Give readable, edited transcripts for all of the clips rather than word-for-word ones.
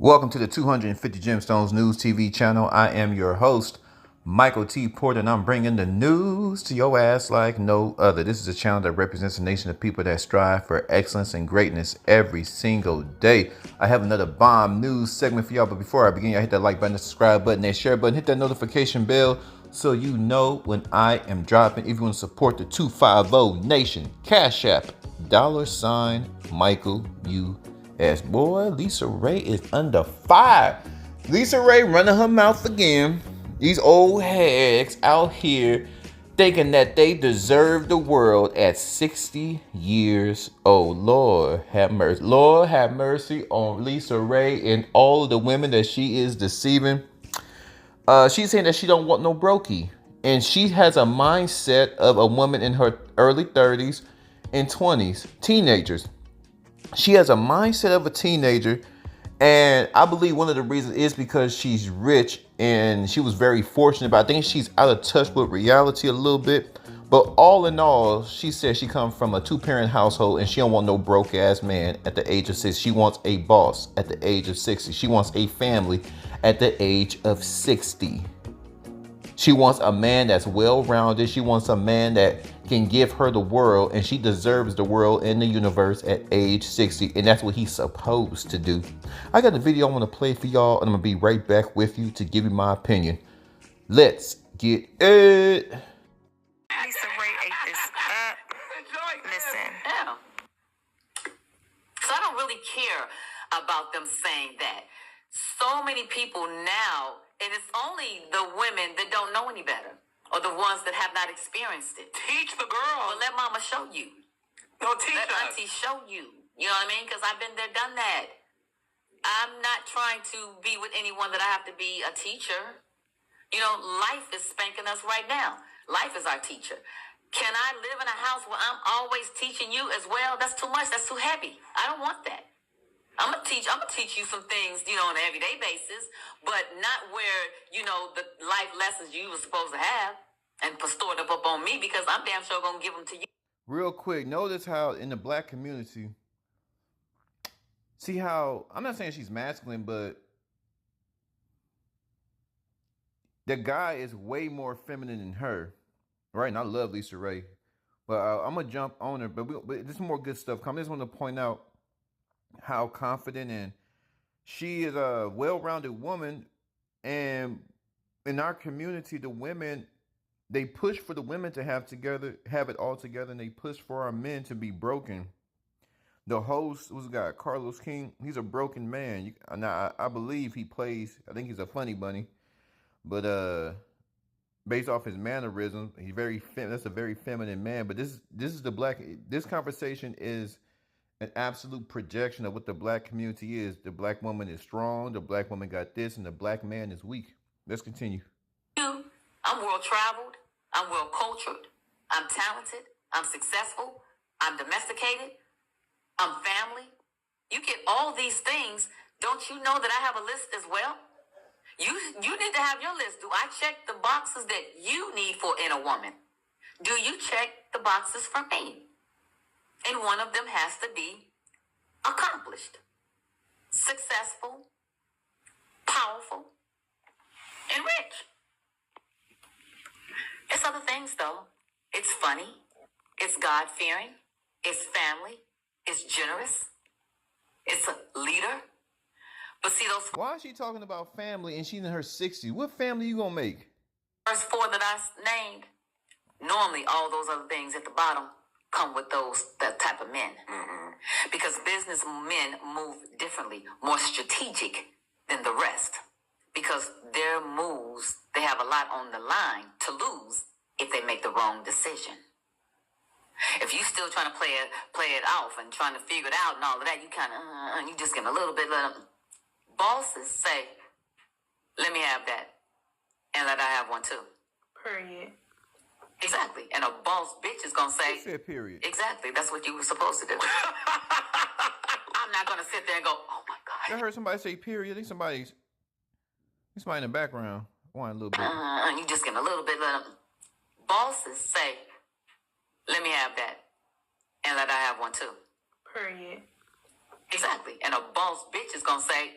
Welcome to the 250 Gemstones News TV channel. I am your host, Michael T. Porter, and I'm bringing the news to your ass like no other. This is a channel that represents a nation of people that strive for excellence and greatness every single day. I have another bomb news segment for y'all, but before I begin, y'all hit that like button, the subscribe button, that share button, hit that notification bell so you know when I am dropping. If you want to support the 250 Nation, Cash App, $Michael U. As boy, Lisa Raye is under fire. Lisa Raye running her mouth again. These old hags out here thinking that they deserve the world at 60 years old. Lord have mercy. Lord have mercy on Lisa Raye and all of the women that she is deceiving. She's saying that she don't want no brokey. And she has a mindset of a woman in her early 30s and 20s, teenagers. She has a mindset of a teenager, and I believe one of the reasons is because she's rich and she was very fortunate, but I think she's out of touch with reality a little bit. But all in all, she says she comes from a two-parent household and she don't want no broke-ass man at the age of 6. She wants a boss at the age of 60. She wants a family at the age of 60. She wants a man that's well-rounded. She wants a man that can give her the world, and she deserves the world and the universe at age 60, and that's what he's supposed to do. I got a video I want to play for y'all, and I'm going to be right back with you to give you my opinion. Let's get it. Lisa Raye ate this up. Listen. Yeah. So I don't really care about them saying that. So many people now, and it's only the women that don't know any better, or the ones that have not experienced it. Teach the girl. Well, let mama show you. No, teach Let us. auntie show you. You know what I mean? Because I've been there, done that. I'm not trying to be with anyone that I have to be a teacher. You know, life is spanking us right now. Life is our teacher. Can I live in a house where I'm always teaching you as well? That's too much. That's too heavy. I don't want that. I'm gonna teach you some things, you know, on an everyday basis, but not where, you know, the life lessons you were supposed to have and stored up on me, because I'm damn sure gonna give them to you. Real quick, notice how in the black community, see how, I'm not saying she's masculine, but the guy is way more feminine than her, right? And I love Lisa Raye, but I'm gonna jump on her. But there's more good stuff coming. I just want to point out how confident and she is a well-rounded woman. And in our community, the women, they push for the women to have it all together, and they push for our men to be broken. The host, who's got Carlos King, he's a broken man. Now I believe he plays, I think he's a funny bunny, but based off his mannerisms, that's a very feminine man. But this is this conversation is an absolute projection of what the black community is. The black woman is strong, the black woman got this, and the black man is weak. Let's continue. I'm well traveled, I'm well cultured, I'm talented, I'm successful, I'm domesticated, I'm family. You get all these things. Don't you know that I have a list as well? You need to have your list. Do I check the boxes that you need for in a woman? Do you check the boxes for me? And one of them has to be accomplished, successful, powerful, and rich. It's other things, though. It's funny. It's God-fearing. It's family. It's generous. It's a leader. But see, those Why is she talking about family and she's in her 60s? What family you gonna make? first four that I named, normally all those other things at the bottom come with that type of men. Mm-hmm. Because business men move differently, more strategic than the rest. Because their moves, they have a lot on the line to lose if they make the wrong decision. If you still trying to play it off and trying to figure it out and all of that, you kind of, you just get a little bit. Bosses say, let me have that. And let I have one too. Period. Exactly. And a boss bitch is going to say, Said period. Exactly. That's what you were supposed to do. I'm not going to sit there and go, oh my God. I heard somebody say period. I think somebody's in the background. One a little bit. You just get a little bit. Bosses say, let me have that. And let I have one too. Period. Exactly. And a boss bitch is going to say,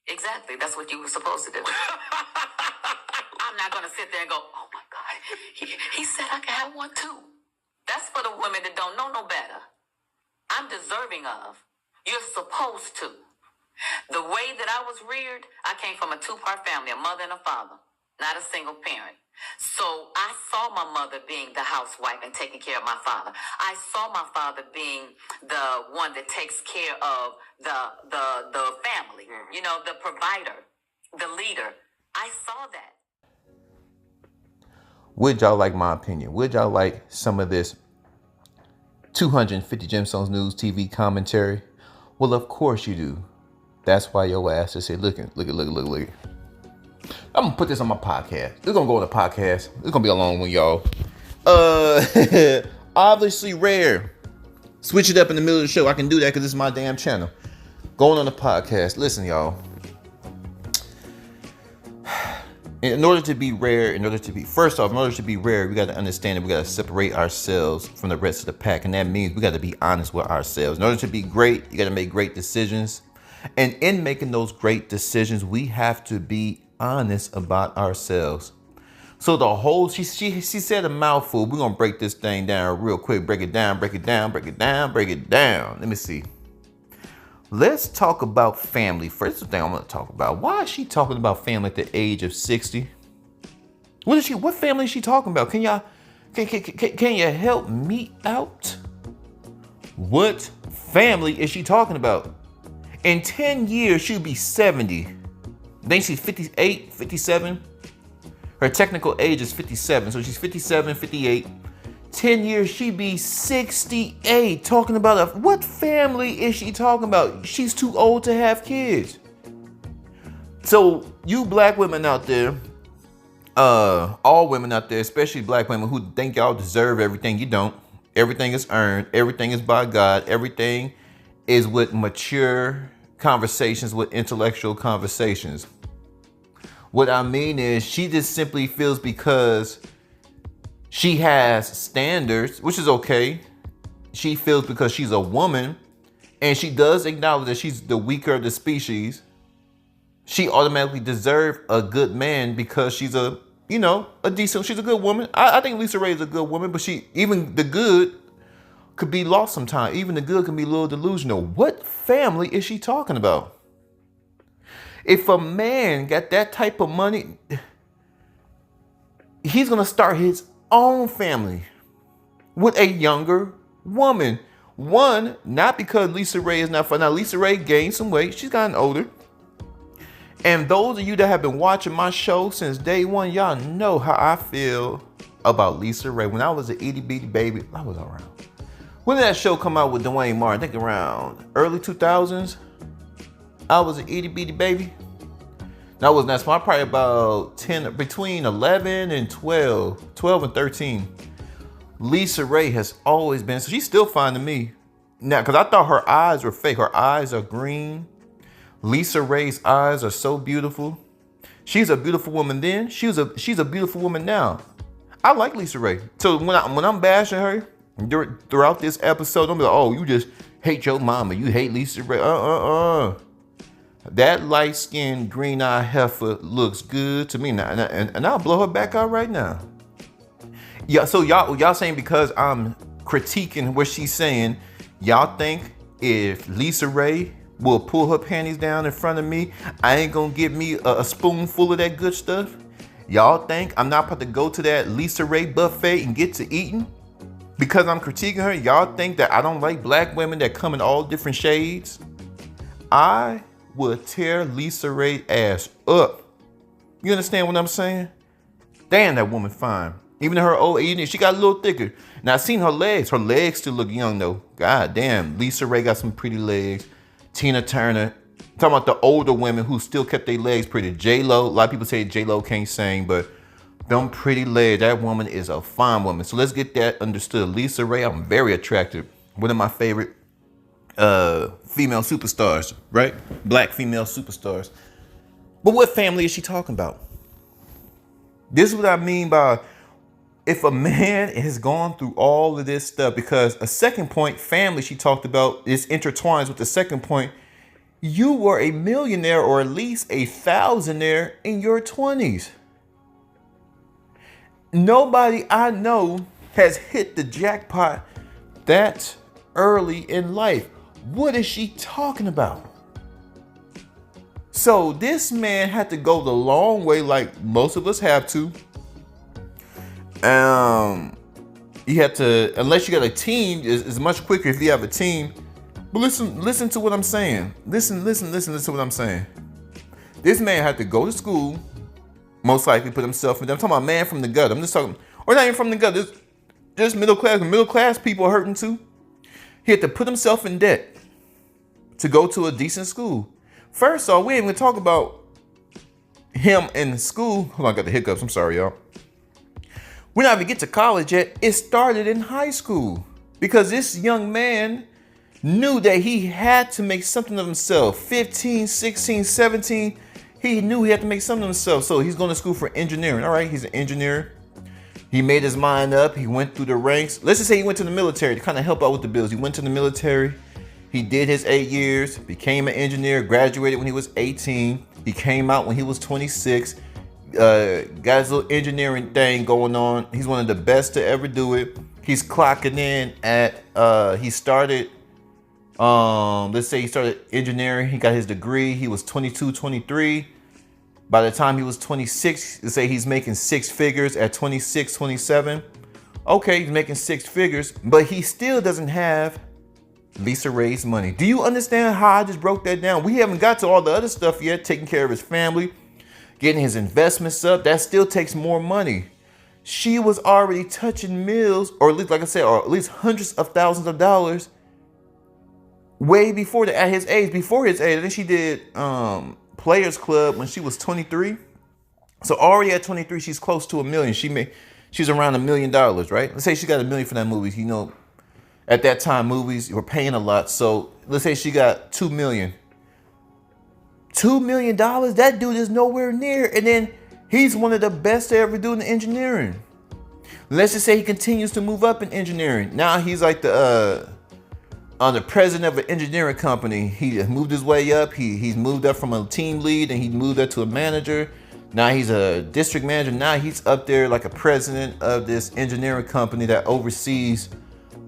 Exactly. That's what you were supposed to do. I'm not going to sit there and go, oh my God, he said I can have one too. That's for the women that don't know no better. I'm deserving of. You're supposed to. The way that I was reared, I came from a two-part family, a mother and a father, not a single parent. So I saw my mother being the housewife and taking care of my father. I saw my father being the one that takes care of the family, you know, the provider, the leader. I saw that. Would y'all like my opinion? Would y'all like some of this 250 Gemstones News TV commentary? Well, of course you do. That's why your ass is here looking. Look. I'm gonna put this on my podcast. This gonna go on the podcast. It's gonna be a long one, y'all. Obviously rare. Switch it up in the middle of the show. I can do that because this is my damn channel. Going on the podcast. Listen, y'all. In order to be rare, in order to be rare, we got to understand that we got to separate ourselves from the rest of the pack. And that means we got to be honest with ourselves. In order to be great, you got to make great decisions. And in making those great decisions, we have to be honest about ourselves. So the whole, she said a mouthful. We're going to break this thing down real quick. Break it down. Let me see. Let's talk about family. First thing I'm going to talk about. Why is she talking about family at the age of 60? What family is she talking about? Can you help me out? What family is she talking about? In 10 years, she'll be 70. I think she's 58, 57. Her technical age is 57. So she's 57, 58. 10 years, she'd be 68. Talking about what family is she talking about? She's too old to have kids. So you black women out there, all women out there, especially black women who think y'all deserve everything, you don't. Everything is earned. Everything is by God. Everything is with mature conversations, with intellectual conversations. What I mean is she just simply feels because she has standards, which is okay. She feels because she's a woman and she does acknowledge that she's the weaker of the species. She automatically deserves a good man because she's she's a good woman. I think Lisa Raye is a good woman, but even the good could be lost sometimes. Even the good can be a little delusional. What family is she talking about? If a man got that type of money, he's going to start his own family with a younger woman. One, not because Lisa Raye is not fun. Now, Lisa Raye gained some weight. She's gotten older. And those of you that have been watching my show since day one, y'all know how I feel about Lisa Raye. When I was an itty bitty baby, I was around. When did that show come out with Dwayne Martin? I think around early 2000s. I was an itty bitty baby. That was not small. Probably about 10, between 11 and 12 and 13. Lisa Raye has always been, so she's still fine to me. Now, because I thought her eyes were fake. Her eyes are green. Lisa Raye's eyes are so beautiful. She's a beautiful woman then. She's a beautiful woman now. I like Lisa Raye. So when I'm bashing her throughout this episode, I'm like, oh, you just hate your mama. You hate Lisa Raye. That light-skinned, green-eyed heifer looks good to me now, and I'll blow her back out right now. Yeah, so y'all saying because I'm critiquing what she's saying, y'all think if Lisa Raye will pull her panties down in front of me, I ain't gonna get me a spoonful of that good stuff? Y'all think I'm not about to go to that Lisa Raye buffet and get to eating because I'm critiquing her? Y'all think that I don't like black women that come in all different shades? I would tear Lisa Raye ass up. You understand what I'm saying? Damn, that woman fine. Even in her old age, she got a little thicker. Now I seen her legs. Her legs still look young though. God damn, Lisa Raye got some pretty legs. Tina Turner. Talking about the older women who still kept their legs pretty. J-Lo. A lot of people say J-Lo can't sing, but them pretty legs. That woman is a fine woman. So let's get that understood. Lisa Raye, I'm very attracted. One of my favorite female superstars, right? Black female superstars. But what family is she talking about? This is what I mean by if a man has gone through all of this stuff, because a second point, family, she talked about, is intertwined with the second point. You were a millionaire or at least a thousandaire in your 20s. Nobody I know has hit the jackpot that early in life. What is she talking about? So this man had to go the long way, like most of us have to. You have to, unless you got a team, it's much quicker if you have a team. But listen to what I'm saying. Listen to what I'm saying. This man had to go to school, most likely put himself in. I'm talking about man from the gut. I'm just talking, or not even from the gut. Just middle class. Middle class people are hurting too. He had to put himself in debt to go to a decent school. First off, we ain't even talk about him in school. Hold on, I got the hiccups. I'm sorry, y'all. We not even get to college yet. It started in high school because this young man knew that he had to make something of himself. 15, 16, 17, he knew he had to make something of himself. So he's going to school for engineering. All right, he's an engineer. He made his mind up. He went through the ranks. Let's just say he went to the military to kind of help out with the bills. He went to the military. He did his 8 years, became an engineer, graduated when he was 18. He came out when he was 26. Got his little engineering thing going on. He's one of the best to ever do it. He's clocking in at, he started, let's say he started engineering. He got his degree. He was 22, 23. By the time he was 26, let's say he's making six figures at 26, 27. Okay, he's making six figures, but he still doesn't have Lisa Raye's money. Do you understand how I just broke that down? We haven't got to all the other stuff yet, taking care of his family, getting his investments up. That still takes more money. She was already touching millions, or at least, like I said, or at least hundreds of thousands of dollars way before at his age. Before his age, I think she did Players Club when she was 23. So already at 23, she's close to $1 million. She's around $1 million, right? Let's say she got $1 million for that movie. You know, at that time, movies were paying a lot. So let's say she got $2 million. $2 million? That dude is nowhere near. And then he's one of the best to ever do in engineering. Let's just say he continues to move up in engineering. Now he's like the president of an engineering company. He moved his way up. He's moved up from a team lead and he moved up to a manager. Now he's a district manager. Now he's up there like a president of this engineering company that oversees,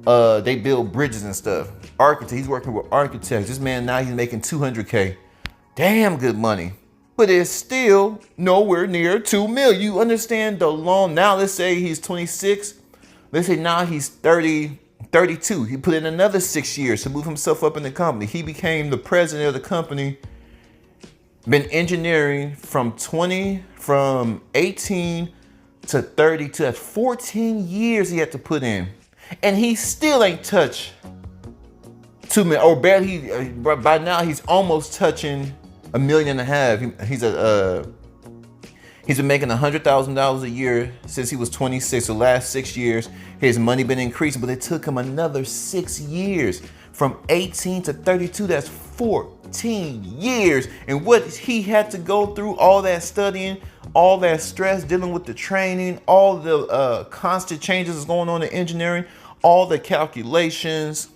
they build bridges and stuff. Architect, he's working with architects. This man now he's making $200K. Damn good money. But it's still nowhere near $2 million. You understand the long, now let's say he's 26. Let's say now he's 30, 32. He put in another 6 years to move himself up in the company. He became the president of the company. Been engineering from 18 to 32. That's 14 years he had to put in. And he still ain't touched $2 million. Or barely, by now he's almost touching $1.5 million. He's been making $100,000 a year since he was 26. The last 6 years, his money been increasing, but it took him another 6 years. From 18 to 32, that's 14 years. And what he had to go through, all that studying, all that stress, dealing with the training, all the constant changes that's going on in engineering, all the calculations,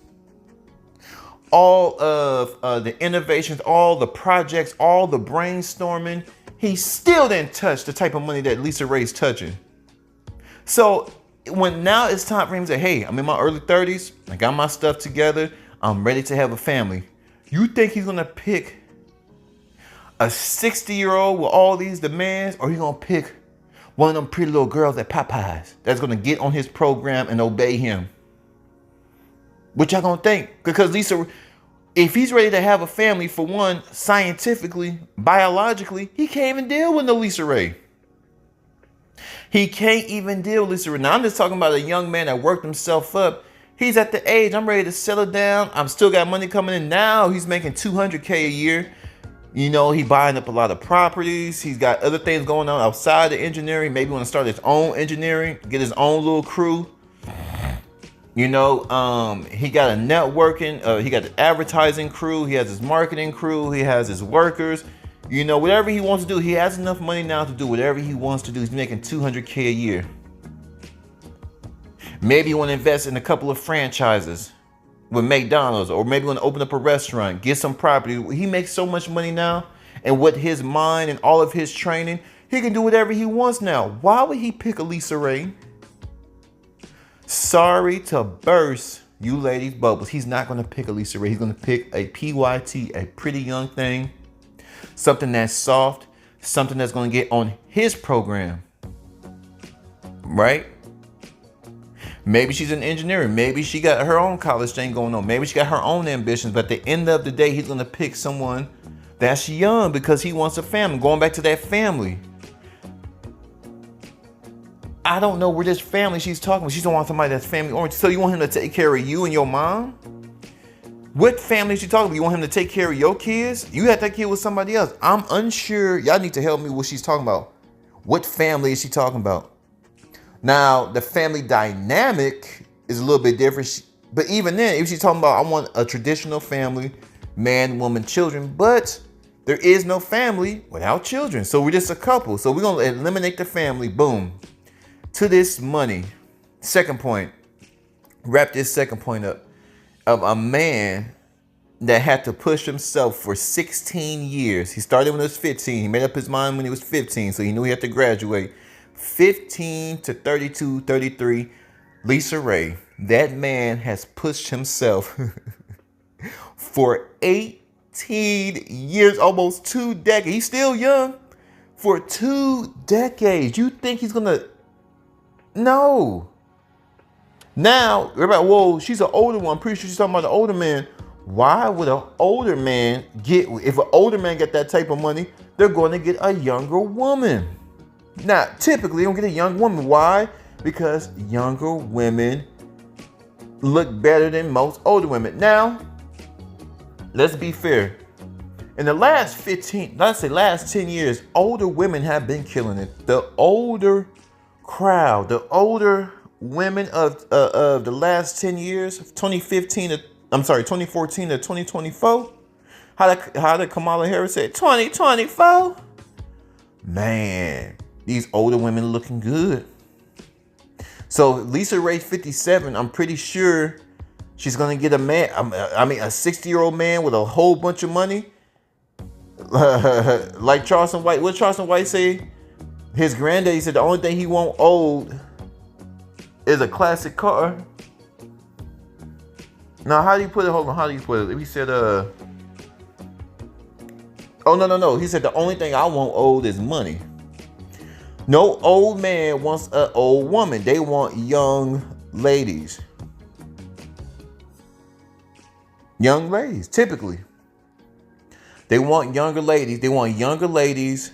all of the innovations, all the projects, all the brainstorming. He still didn't touch the type of money that Lisa Raye's touching. So when now it's time for him to say, hey, I'm in my early 30s. I got my stuff together. I'm ready to have a family. You think he's going to pick a 60-year-old with all these demands, or he's going to pick one of them pretty little girls at Popeyes that's going to get on his program and obey him? What y'all going to think? Because Lisa, if he's ready to have a family, for one, scientifically, biologically, he can't even deal with no Lisa Raye. He can't even deal with Lisa Raye. Now, I'm just talking about a young man that worked himself up. He's at the age, I'm ready to settle down. I'm still got money coming in. Now he's making $200K a year. You know, he buying up a lot of properties. He's got other things going on outside of engineering. Maybe want to start his own engineering, get his own little crew. You know, he got a networking, he got the advertising crew. He has his marketing crew. He has his workers. You know, whatever he wants to do, he has enough money now to do whatever he wants to do. He's making $200K a year. Maybe you want to invest in a couple of franchises. with McDonald's, or maybe want to open up a restaurant, get some property. He makes so much money now, and with his mind and all of his training, he can do whatever he wants now. Why would he pick a Lisa Raye? Sorry to burst you ladies' bubbles. He's not going to pick a Lisa Raye. He's going to pick a PYT, a pretty young thing, something that's soft, something that's going to get on his program, right? Maybe she's an engineer. Maybe she got her own college thing going on. Maybe she got her own ambitions. But at the end of the day, he's going to pick someone that's young because he wants a family. Going back to that family. I don't know where this family she's talking about. She don't want somebody that's family oriented. So you want him to take care of you and your mom? What family is she talking about? You want him to take care of your kids? You had that kid with somebody else. I'm unsure. Y'all need to help me with what she's talking about. What family is she talking about? Now, the family dynamic is a little bit different. But even then, if she's talking about, I want a traditional family, man, woman, children. But there is no family without children. So we're just a couple. So we're going to eliminate the family. Boom. To this money. Second point. Wrap this second point up. Of a man that had to push himself for 16 years. He started when he was 15. He made up his mind when he was 15. So he knew he had to graduate. 15 to 32, 33, Lisa Raye. That man has pushed himself for 18 years, almost 2 decades. He's still young. For 2 decades. You think he's gonna? No. Now, everybody, whoa, she's an older one. I'm pretty sure she's talking about the older man. Why would an older man if an older man get that type of money, they're going to get a younger woman. Now, typically, they don't get a young woman. Why? Because younger women look better than most older women. Now, let's be fair. In the last 10 years, older women have been killing it. The older crowd, the older women of the last 10 years, 2014 to 2024. How did Kamala Harris say 2024? Man, these older women looking good. So Lisa Raye, 57, I'm pretty sure she's gonna get a man. I mean, a 60-year-old man with a whole bunch of money. Like Charleston White. What Charleston White say? His granddaddy said the only thing he won't old is a classic car. Now, how do you put it? Hold on, how do you put it? He said, oh, no. He said the only thing I want old is money. No old man wants an old woman. They want young ladies. Young ladies, typically. They want younger ladies. They want younger ladies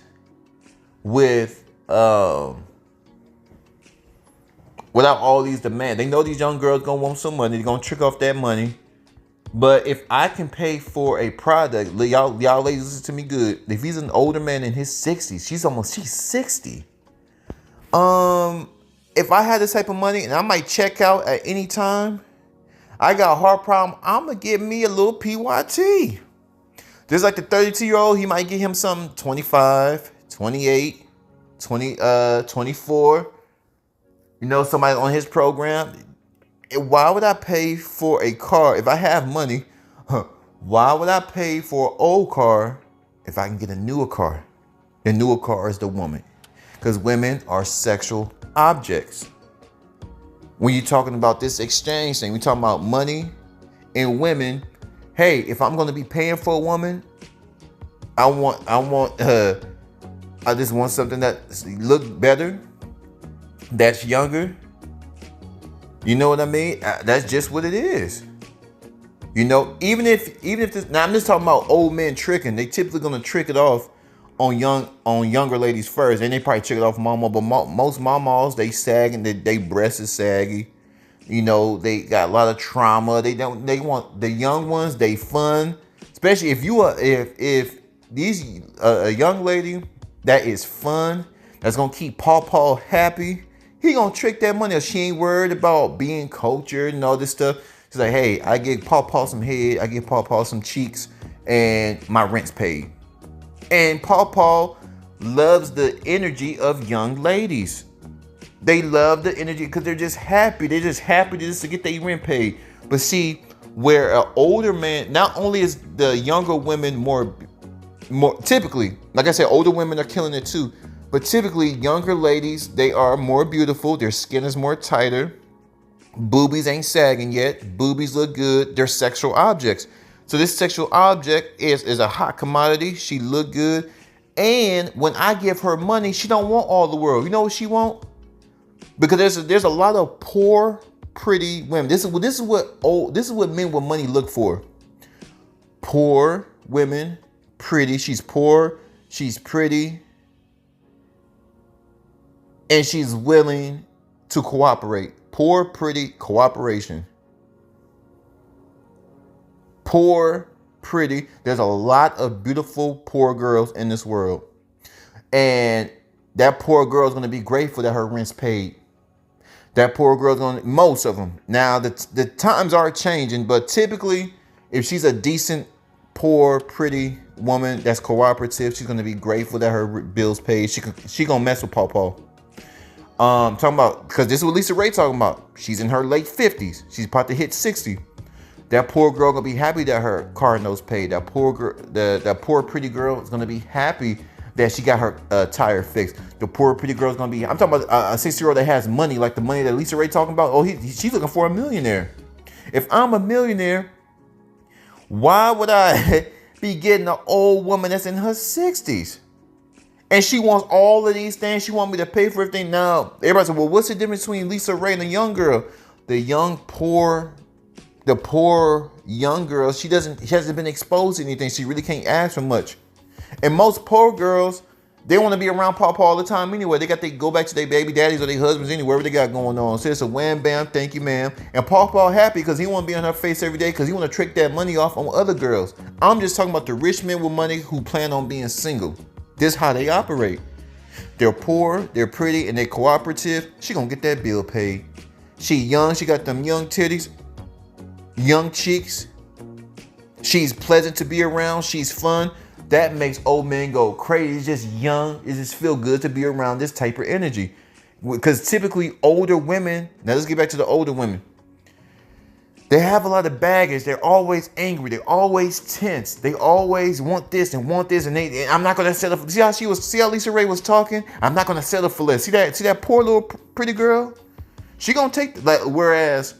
with without all these demands. They know these young girls gonna want some money. They're gonna trick off that money. But if I can pay for a product, y'all ladies, listen to me good. If he's an older man in his 60s, she's 60. If I had this type of money and I might check out at any time, I got a heart problem, I'm gonna get me a little PYT. Just like the 32-year-old, he might get him some 25, 28, 24. You know, somebody on his program. Why would I pay for a car if I have money? Why would I pay for an old car if I can get a newer car? The newer car is the woman. Because women are sexual objects. When you're talking about this exchange thing, we're talking about money and women. Hey, if I'm going to be paying for a woman, I just want something that look better, that's younger. You know what I mean? That's just what it is. You know, even if this, now I'm just talking about old men tricking. They typically gonna trick it off on younger ladies first, and they probably trick it off mama. But most mamas, they sag and they breasts is saggy. You know, they got a lot of trauma. They want the young ones. They fun, especially if these a young lady that is fun, that's gonna keep Paw happy. He gonna trick that money. She ain't worried about being cultured and all this stuff. She's like, hey, I give Paw some head, I give Paw some cheeks, and my rent's paid. And Paw loves the energy of young ladies. They love the energy because they're just happy. They're just happy just to get their rent paid. But see, where an older man, not only is the younger women more typically, like I said, older women are killing it too, but typically younger ladies, they are more beautiful, their skin is more tighter, boobies ain't sagging yet, boobies look good, they're sexual objects. So this sexual object is a hot commodity. She look good, and when I give her money, she don't want all the world. You know what she want? Because there's a lot of poor, pretty women. This is what men with money look for. Poor women, pretty. She's poor, she's pretty, and she's willing to cooperate. Poor, pretty, cooperation. Poor, pretty. There's a lot of beautiful poor girls in this world. And that poor girl is going to be grateful that her rent's paid. That poor girl's going to, most of them. Now, the times are changing, but typically, if she's a decent, poor, pretty woman that's cooperative, she's going to be grateful that her bill's paid. She going to mess with Paw Paw. Talking about, because this is what Lisa Raye talking about. She's in her late 50s. She's about to hit 60. That poor girl gonna be happy that her car note's paid. That poor girl, that poor pretty girl is gonna be happy that she got her tire fixed. The poor pretty girl is gonna be. I'm talking about a 60-year-old that has money, like the money that Lisa Raye talking about. Oh, she's looking for a millionaire. If I'm a millionaire, why would I be getting an old woman that's in her 60s? And she wants all of these things. She wants me to pay for everything. Now, everybody said, well, what's the difference between Lisa Raye and the young girl? The poor young girl, she hasn't been exposed to anything. She really can't ask for much. And most poor girls, they want to be around Papa all the time anyway. They go back to their baby daddies or their husbands anywhere they got going on. So it's a wham bam, thank you, ma'am. And Papa happy because he want to be on her face every day because he want to trick that money off on other girls. I'm just talking about the rich men with money who plan on being single. This is how they operate. They're poor, they're pretty, and they're cooperative. She gonna get that bill paid. She young, she got them young titties, young cheeks. She's pleasant to be around. She's fun. That makes old men go crazy. It's just young. It just feel good to be around this type of energy. Because typically older women, now let's get back to the older women. They have a lot of baggage. They're always angry. They're always tense. They always want this and want this. And I'm not going to settle for, see how Lisa Raye was talking? I'm not going to settle for less. See that poor little pretty girl? She going to take, like, whereas,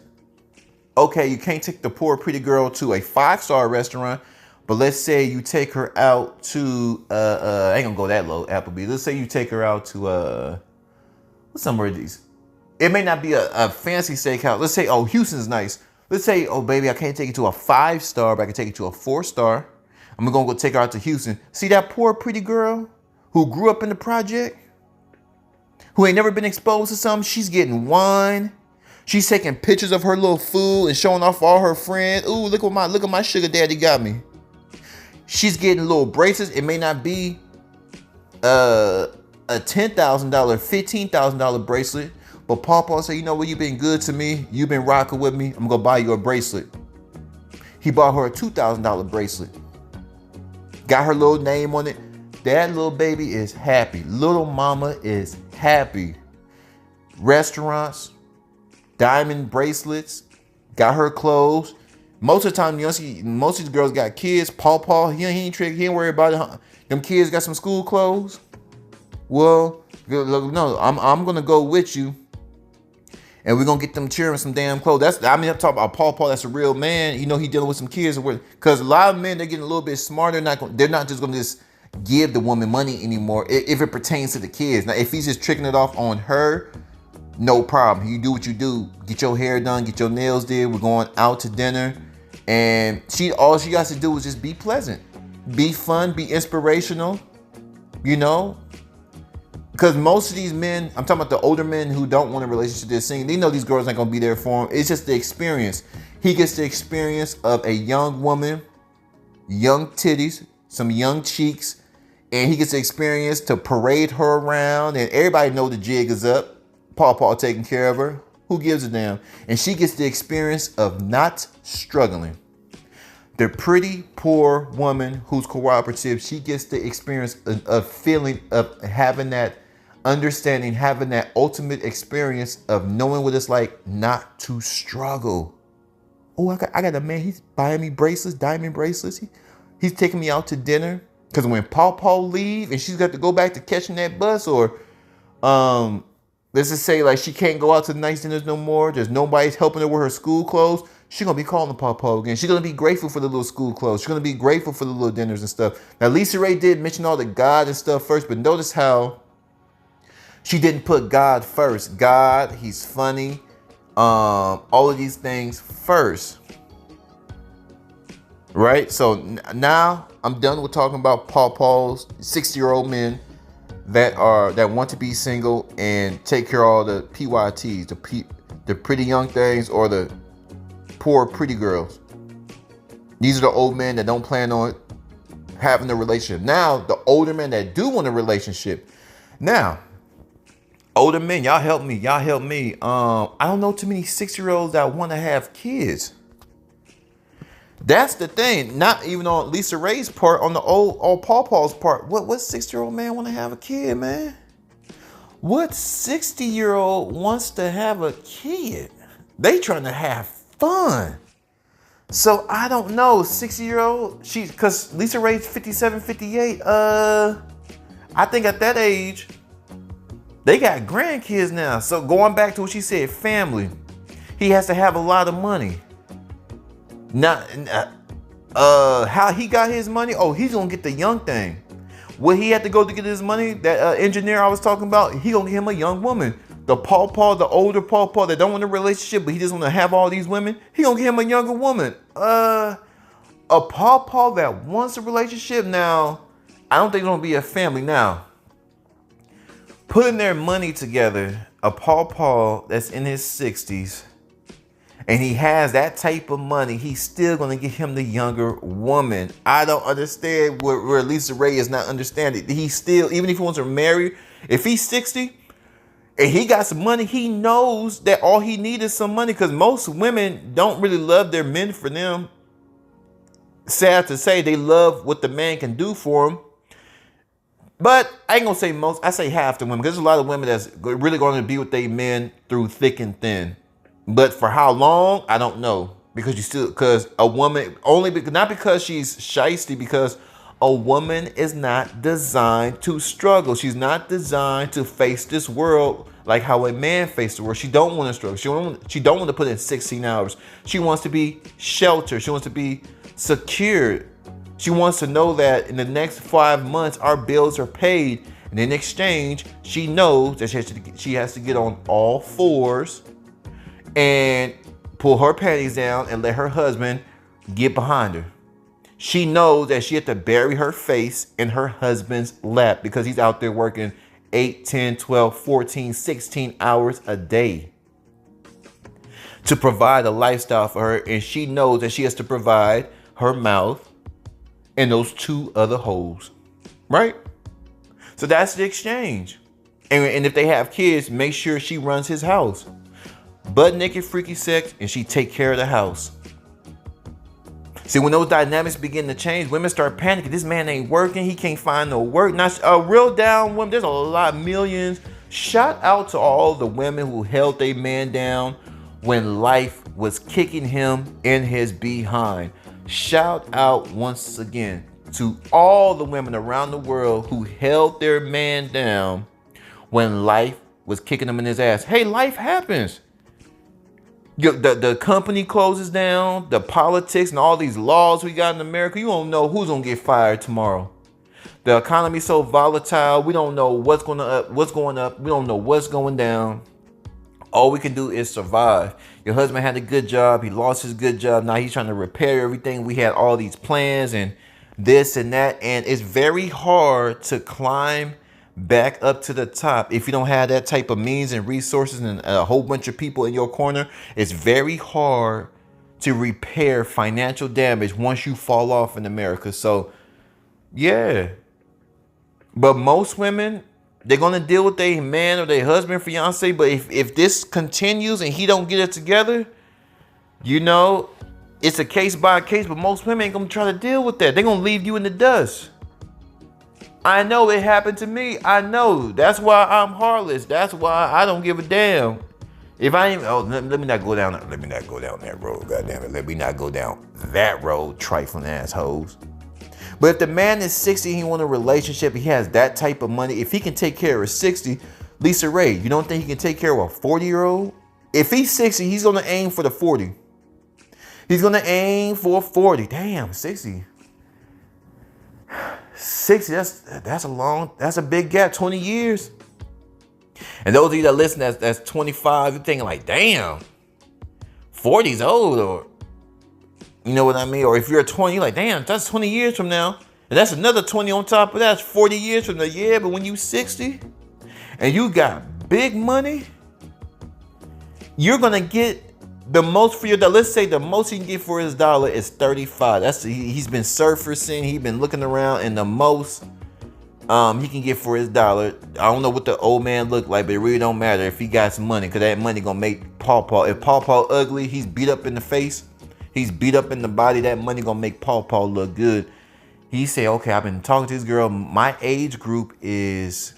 okay, you can't take the poor pretty girl to a 5-star restaurant, but let's say you take her out to, I ain't gonna go that low, Applebee's. Let's say you take her out to, what's somewhere of these? It may not be a fancy steakhouse. Let's say, oh, Houston's nice. Let's say, oh, baby, I can't take you to a 5-star, but I can take you to a 4-star. I'm gonna go take her out to Houston. See that poor pretty girl who grew up in the project? Who ain't never been exposed to something? She's getting wine. She's taking pictures of her little food and showing off all her friends. Ooh, look at my sugar daddy got me. She's getting little bracelets. It may not be a $10,000, $15,000 bracelet, but Papa said, you know what, you've been good to me. You've been rocking with me. I'm gonna buy you a bracelet. He bought her a $2,000 bracelet. Got her little name on it. That little baby is happy. Little mama is happy. Restaurants, diamond bracelets, got her clothes. Most of the time, you see, most of these girls got kids. Paw, he ain't trick. He ain't worry about it. Them kids got some school clothes. Well, no, I'm gonna go with you, and we're gonna get them cheering some damn clothes. I'm talking about Paw. That's a real man. You know, he dealing with some kids. Because a lot of men, they're getting a little bit smarter. They're not just gonna just give the woman money anymore if it pertains to the kids. Now, if he's just tricking it off on her, no problem. You do what you do. Get your hair done. Get your nails did. We're going out to dinner. And all she got to do is just be pleasant. Be fun. Be inspirational. You know? Because most of these men, I'm talking about the older men who don't want a relationship, they're single. They know these girls ain't going to be there for him. It's just the experience. He gets the experience of a young woman, young titties, some young cheeks. And he gets the experience to parade her around. And everybody know the jig is up. Paw taking care of her. Who gives a damn? And she gets the experience of not struggling. The pretty, poor woman who's cooperative, she gets the experience of feeling, of having that understanding, having that ultimate experience of knowing what it's like not to struggle. Oh, I got a man. He's buying me bracelets, diamond bracelets. He's taking me out to dinner. Because when Paw leave and she's got to go back to catching that bus, or let's just say like she can't go out to nice dinners no more. There's nobody's helping her with her school clothes. She's gonna be calling Paw again. She's gonna be grateful for the little school clothes. She's gonna be grateful for the little dinners and stuff. Now Lisa Raye did mention all the God and stuff first, but notice how she didn't put God first. God, he's funny. All of these things first. Right? So now I'm done with talking about Paul's 60-year-old men that want to be single and take care of all the PYTs, the pretty young things, or the poor pretty girls. These are the old men that don't plan on having a relationship. Now, the older men that do want a relationship. Now, older men, y'all help me. I don't know too many 6-year-olds that want to have kids. That's the thing. Not even on Lisa Raye's part, on the old Paul's part. What 6-year-old man want to have a kid, man? What 60-year-old wants to have a kid? They trying to have fun. So I don't know, 60-year-old. Because Lisa Raye's 57, 58. I think at that age, they got grandkids now. So going back to what she said, family. He has to have a lot of money. Not how he got his money. Oh, he's gonna get the young thing. What he had to go to get his money, that engineer I was talking about, he gonna get him a young woman. The the older Paul that don't want a relationship, but he just want to have all these women, he gonna get him a younger woman. A Paul that wants a relationship, now I don't think it's gonna be a family. Now putting their money together, a Paul that's in his 60s, and he has that type of money, he's still going to get him the younger woman. I don't understand where Lisa Raye is not understanding. He still, even if he wants to marry, if he's 60 and he got some money, he knows that all he needs is some money, because most women don't really love their men for them. Sad to say, they love what the man can do for them. But I ain't going to say most, I say half the women, because there's a lot of women that's really going to be with their men through thick and thin. But for how long, I don't know. Because a woman, not because she's shiesty, because a woman is not designed to struggle. She's not designed to face this world like how a man faces the world. She don't want to struggle. She don't want to put in 16 hours. She wants to be sheltered. She wants to be secured. She wants to know that in the next 5 months, our bills are paid. And in exchange, she knows that she has to get on all fours and pull her panties down and let her husband get behind her. She knows that she had to bury her face in her husband's lap because he's out there working 8, 10, 12, 14, 16 hours a day to provide a lifestyle for her. And she knows that she has to provide her mouth and those 2 other holes, right? So that's the exchange. And if they have kids, make sure she runs his house. Butt naked, freaky sex, and she take care of the house. See, when those dynamics begin to change, women start panicking. This man ain't working. He can't find no work. Not a real down woman. There's a lot, millions. Shout out to all the women who held their man down when life was kicking him in his behind. Shout out once again to all the women around the world who held their man down when life was kicking him in his ass. Hey, life happens. The company closes down, the politics and all these laws we got in America, you don't know who's gonna get fired tomorrow. The economy's so volatile, we don't know what's going up, we don't know what's going down. All we can do is survive. Your husband had a good job, he lost his good job, now he's trying to repair everything. We had all these plans and this and that, and it's very hard to climb back up to the top if you don't have that type of means and resources and a whole bunch of people in your corner. It's very hard to repair financial damage once you fall off in America. So yeah, but most women, they're gonna deal with their man or their husband, fiance. But if this continues and he don't get it together, you know, it's a case by case. But most women ain't gonna try to deal with that. They're gonna leave you in the dust. I know it happened to me. I know. That's why I'm heartless. That's why I don't give a damn. If I ain't, let me not go down. Let me not go down that road. God damn it. Let me not go down that road, trifling assholes. But if the man is 60, he want a relationship, he has that type of money. If he can take care of a 60, Lisa Raye, you don't think he can take care of a 40-year-old? If he's 60, he's gonna aim for the 40. He's gonna aim for 40. Damn, 60. 60, that's a big gap, 20 years. And those of you that listen, that's 25, you're thinking like, damn, 40's old, or you know what I mean? Or if you're 20, you're like, damn, that's 20 years from now. And that's another 20 on top of that. That's 40 years from now. Yeah, but when you 60 and you got big money, you're going to get the most for your dollar. Let's say the most he can get for his dollar is 35. He's been surfacing. He's been looking around, and the most he can get for his dollar. I don't know what the old man look like, but it really don't matter if he got some money, because that money going to make Paw. If Paw ugly, he's beat up in the face. He's beat up in the body. That money gonna make Paw look good. He say, okay, I've been talking to this girl. My age group is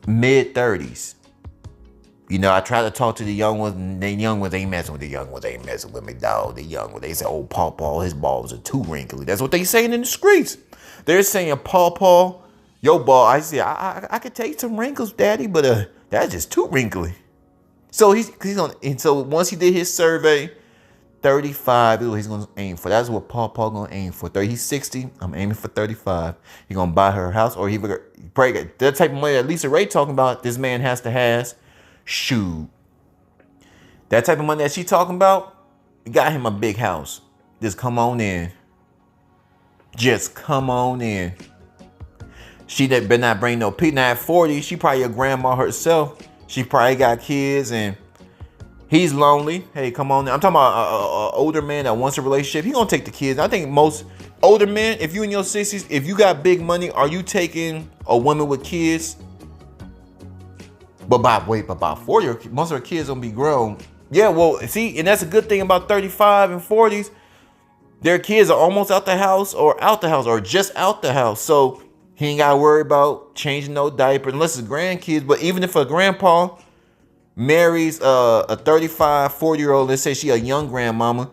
mid-30s. You know, I try to talk to the young ones, and the young ones ain't messing with the young ones. Ain't messing with me, dog. The young ones, they say, oh, Paw, his balls are too wrinkly. That's what they saying in the streets. They're saying, Paw, your ball, I see, I could take some wrinkles, daddy, but that's just too wrinkly. So he's on, and so once he did his survey, 35 is what he's gonna aim for. That's what Paw gonna aim for. He's 60, I'm aiming for 35. He gonna buy her a house, or he probably got that type of money that Lisa Raye talking about. This man has to have. Shoot, that type of money that she talking about, got him a big house. Just come on in. Just come on in. She that better not bring no P. Now at 40, she probably a grandma herself. She probably got kids and he's lonely. Hey, come on. I'm talking about an older man that wants a relationship. He gonna take the kids. I think most older men, if you in your 60s, if you got big money, are you taking a woman with kids? But by 40, most of her kids gonna be grown. Yeah, well, see, and that's a good thing about 35 and 40s. Their kids are almost out the house or just out the house. So he ain't got to worry about changing no diaper unless it's grandkids. But even if a grandpa marries a 35, 40-year-old, let's say she a young grandmama,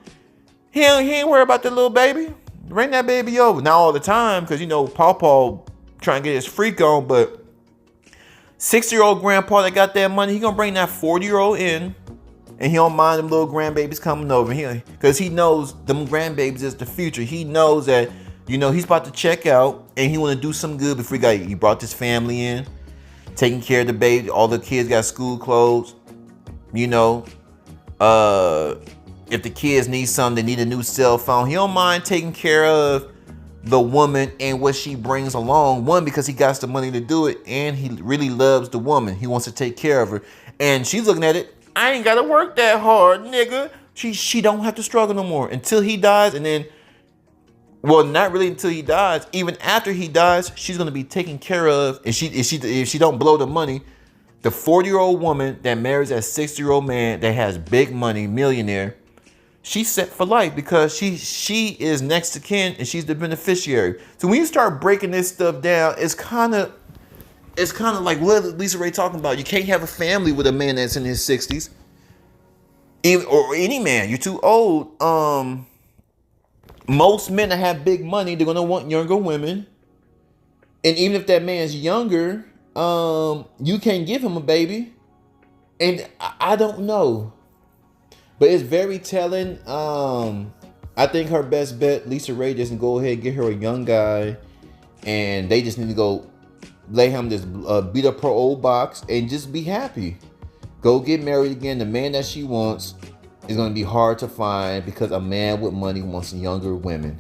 he ain't worried about the little baby. Bring that baby over. Not all the time, because, you know, Paw trying to get his freak on. But 60-year-old grandpa that got that money, he going to bring that 40-year-old in. And he don't mind them little grandbabies coming over here, because he knows them grandbabies is the future. He knows that, you know, he's about to check out and he want to do some good before he brought this family in, taking care of the baby. All the kids got school clothes. You know, if the kids need something, they need a new cell phone. He don't mind taking care of the woman and what she brings along. One, because he got the money to do it, and he really loves the woman. He wants to take care of her. And she's looking at it, I ain't gotta work that hard, nigga. She don't have to struggle no more until he dies, and then, well, not really until he dies. Even after he dies, she's gonna be taken care of. If she don't blow the money, the 40-year-old woman that marries that 60-year-old man that has big money, millionaire, she's set for life, because she is next to kin and she's the beneficiary. So when you start breaking this stuff down, it's kind of like what Lisa Raye talking about. You can't have a family with a man that's in his 60s. Or any man. You're too old. Most men that have big money, they're going to want younger women. And even if that man's younger, you can't give him a baby. And I don't know. But it's very telling. I think her best bet, Lisa Raye, just can go ahead and get her a young guy. And they just need to go lay him this beat up her old box and just be happy. Go get married again. The man that she wants is going to be hard to find, because a man with money wants younger women,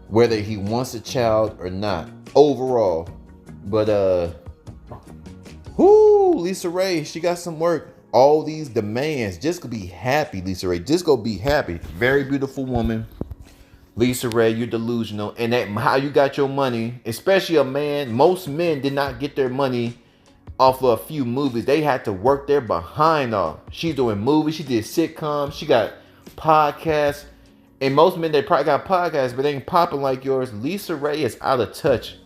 whether he wants a child or not, overall. But Lisa Raye, she got some work. All these demands, just go be happy, Lisa Raye. Just go be happy. Very beautiful woman. Lisa Raye, you're delusional. And that how you got your money, especially a man. Most men did not get their money off of a few movies. They had to work their behind off. She's doing movies. She did sitcoms. She got podcasts. And most men, they probably got podcasts, but they ain't popping like yours. Lisa Raye is out of touch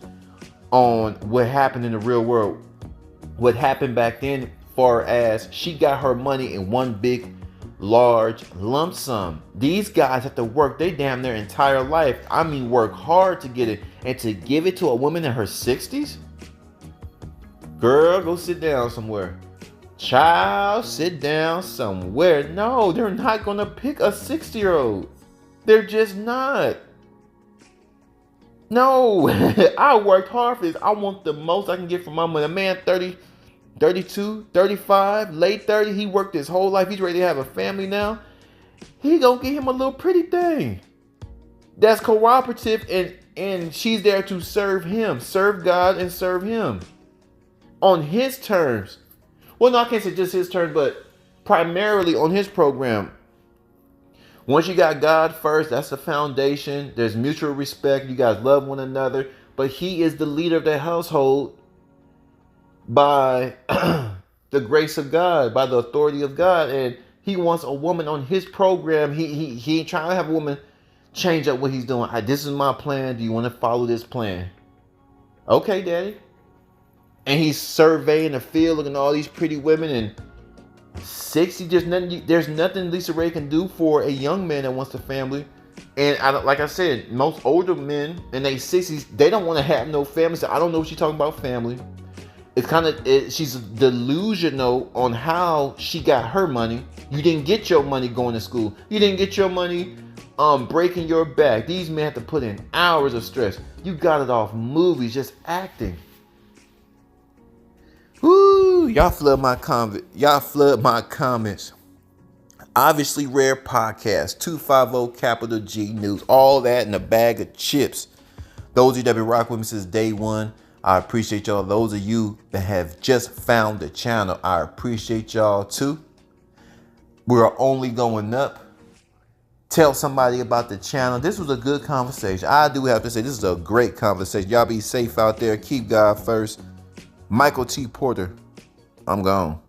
on what happened in the real world. What happened back then, far as she got her money in one big, large lump sum. These guys have to work they damn their entire life. I mean, work hard to get it. And to give it to a woman in her 60s? Girl, go sit down somewhere. Child, sit down somewhere. No, they're not going to pick a 60-year-old. They're just not. No, I worked hard for this. I want the most I can get from my money. A man 30, 32, 35, late 30, he worked his whole life. He's ready to have a family now. He gonna get him a little pretty thing that's cooperative, and she's there to serve him, serve God and serve him on his terms. Well, no, I can't say just his terms, but primarily on his program. Once you got God first, that's the foundation. There's mutual respect. You guys love one another. But he is the leader of the household by the grace of God, by the authority of God. And he wants a woman on his program. He ain't trying to have a woman change up what he's doing. This is my plan. Do you want to follow this plan? Okay, daddy. And he's surveying the field, looking at all these pretty women, and 60, there's nothing Lisa Raye can do for a young man that wants a family. And like I said, most older men in their 60s, they don't want to have no family. So I don't know what she's talking about family. It's kind of, she's delusional on how she got her money. You didn't get your money going to school. You didn't get your money breaking your back. These men have to put in hours of stress. You got it off movies, just acting. Woo! Y'all flood my comments. Obviously Rare Podcast, 250 Capital G News, all that in a bag of chips. Those of you that been rocking with me since day one, I appreciate y'all. Those of you that have just found the channel, I appreciate y'all too. We're only going up. Tell somebody about the channel. This was a good conversation. I do have to say, this is a great conversation. Y'all be safe out there. Keep God first. Michael T. Porter, I'm gone.